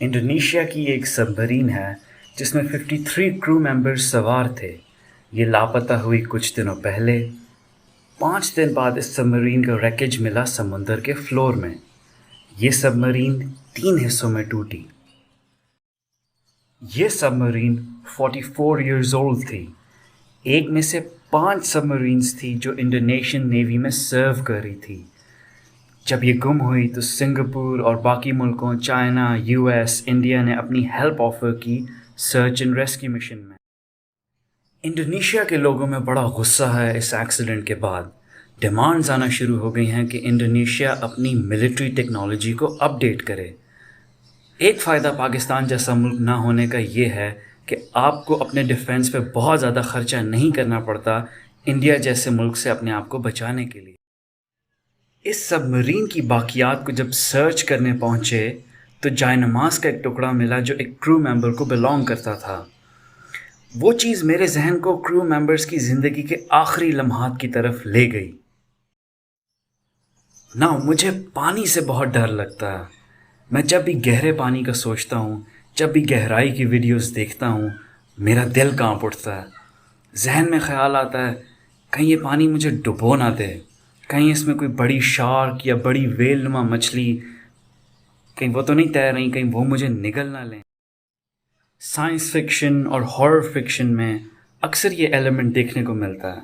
Indonesia کی ایک سب Marine ہے جس میں 53 کرو ممبرز سوار تھے. یہ لاپتہ ہوئی کچھ دنوں پہلے. 5 دن بعد اس سب مرین کا ریکیج ملا سمندر کے فلور میں. یہ سب مرین 3 حصوں میں ٹوٹی. یہ سب مرین 44 ایئرز اولڈ تھی. ایک میں سے 5 سب مرینز تھی جو انڈونیشین نیوی میں سرو کر رہی تھی. جب یہ گم ہوئی تو سنگاپور اور باقی ملکوں چائنا، یو ایس، انڈیا نے اپنی ہیلپ آفر کی سرچ اینڈ ریسکیو مشن میں. انڈونیشیا کے لوگوں میں بڑا غصہ ہے اس ایکسیڈنٹ کے بعد. ڈیمانڈز آنا شروع ہو گئی ہیں کہ انڈونیشیا اپنی ملٹری ٹیکنالوجی کو اپ ڈیٹ کرے. ایک فائدہ پاکستان جیسا ملک نہ ہونے کا یہ ہے کہ آپ کو اپنے ڈیفنس پہ بہت زیادہ خرچہ نہیں کرنا پڑتا انڈیا جیسے ملک سے اپنے آپ کو بچانے کے لیے. اس سب مرین کی باقیات کو جب سرچ کرنے پہنچے تو جائے نماز کا ایک ٹکڑا ملا جو ایک کرو ممبر کو بلانگ کرتا تھا. وہ چیز میرے ذہن کو کرو ممبرز کی زندگی کے آخری لمحات کی طرف لے گئی. مجھے پانی سے بہت ڈر لگتا ہے. میں جب بھی گہرے پانی کا سوچتا ہوں، جب بھی گہرائی کی ویڈیوز دیکھتا ہوں، میرا دل کانپ اٹھتا ہے. ذہن میں خیال آتا ہے کہیں یہ پانی مجھے ڈبو نہ دے، کہیں اس میں کوئی بڑی شارک یا بڑی ویل نما مچھلی کہیں وہ تو نہیں تیر رہی، کہیں وہ مجھے نگل نہ لیں. سائنس فکشن اور ہارر فکشن میں اکثر یہ ایلیمنٹ دیکھنے کو ملتا ہے.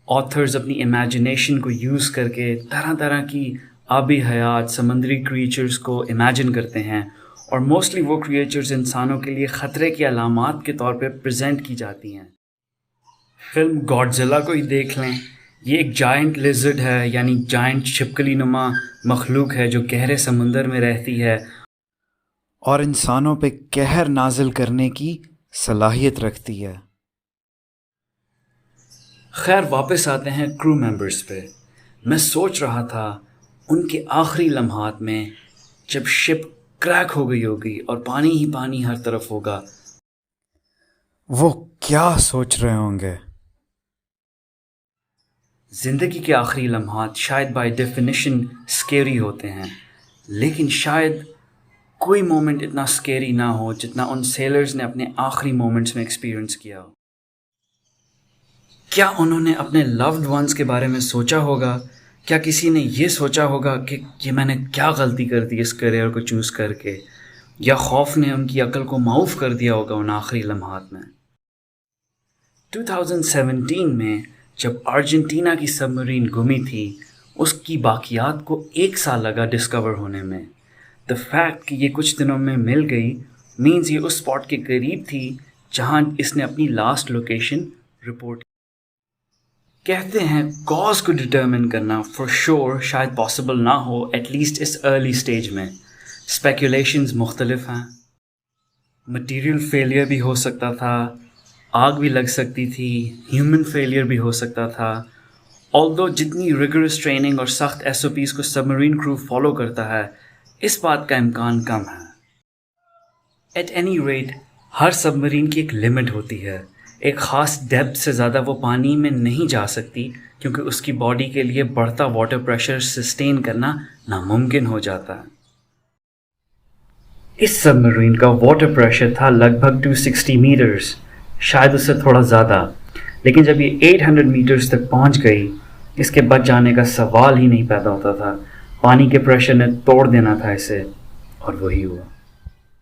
آتھرز اپنی امیجنیشن کو یوز کر کے طرح طرح کی آبی حیات، سمندری کریچرز کو امیجن کرتے ہیں، اور موسٹلی وہ کریچرز انسانوں کے لیے خطرے کی علامات کے طور پہ پریزنٹ کی جاتی ہیں. فلم گاڈزیلا کو ہی دیکھ لیں. یہ ایک جائنٹ لیزرڈ ہے، یعنی جائنٹ چھپکلی نما مخلوق ہے جو گہرے سمندر میں رہتی ہے اور انسانوں پہ قہر نازل کرنے کی صلاحیت رکھتی ہے. خیر واپس آتے ہیں کرو ممبرز پہ. میں سوچ رہا تھا ان کے آخری لمحات میں جب شپ کریک ہو گئی ہوگی اور پانی ہی پانی ہر طرف ہوگا، وہ کیا سوچ رہے ہوں گے. زندگی کے آخری لمحات شاید بائی ڈیفینیشن سکیری ہوتے ہیں، لیکن شاید کوئی مومنٹ اتنا سکیری نہ ہو جتنا ان سیلرز نے اپنے آخری مومنٹس میں ایکسپیرئنس کیا ہو. کیا انہوں نے اپنے لوڈ ونس کے بارے میں سوچا ہوگا؟ کیا کسی نے یہ سوچا ہوگا کہ یہ میں نے کیا غلطی کر دی اس کیریئر کو چوز کر کے، یا خوف نے ان کی عقل کو معاف کر دیا ہوگا ان آخری لمحات میں. 2017 میں جب ارجنٹینا کی سب مرین گمی تھی، اس کی باقیات کو 1 سال لگا ڈسکور ہونے میں. دا فیکٹ کہ یہ کچھ دنوں میں مل گئی مینز یہ اس اسپاٹ کے قریب تھی جہاں اس نے اپنی لاسٹ لوکیشن رپورٹ. کہتے ہیں کاز کو ڈٹرمن کرنا فار شور شاید پاسبل نہ ہو، ایٹ لیسٹ اس ارلی سٹیج میں. اسپیکولیشنز مختلف ہیں. مٹیریل فیلئر بھی ہو سکتا تھا، آگ بھی لگ سکتی تھی، ہیومن فیلئر بھی ہو سکتا تھا. آلدو جتنی ریگرس ٹریننگ اور سخت SOPs کو سب مرین کرو فالو کرتا ہے، اس بات کا امکان کم ہے. ایٹ اینی ریٹ ہر سب مرین کی ایک لمٹ ہوتی ہے. ایک خاص ڈیپتھ سے زیادہ وہ پانی میں نہیں جا سکتی کیونکہ اس کی باڈی کے لیے بڑھتا واٹر پریشر سسٹین کرنا ناممکن ہو جاتا ہے. اس سب مرین کا واٹر پریشر تھا لگ بھگ 260 میٹرز، شاید اس سے تھوڑا زیادہ. لیکن جب یہ 800 میٹرز تک پہنچ گئی، اس کے بچ جانے کا سوال ہی نہیں پیدا ہوتا تھا. پانی کے پریشر نے توڑ دینا تھا اسے، اور وہی ہوا.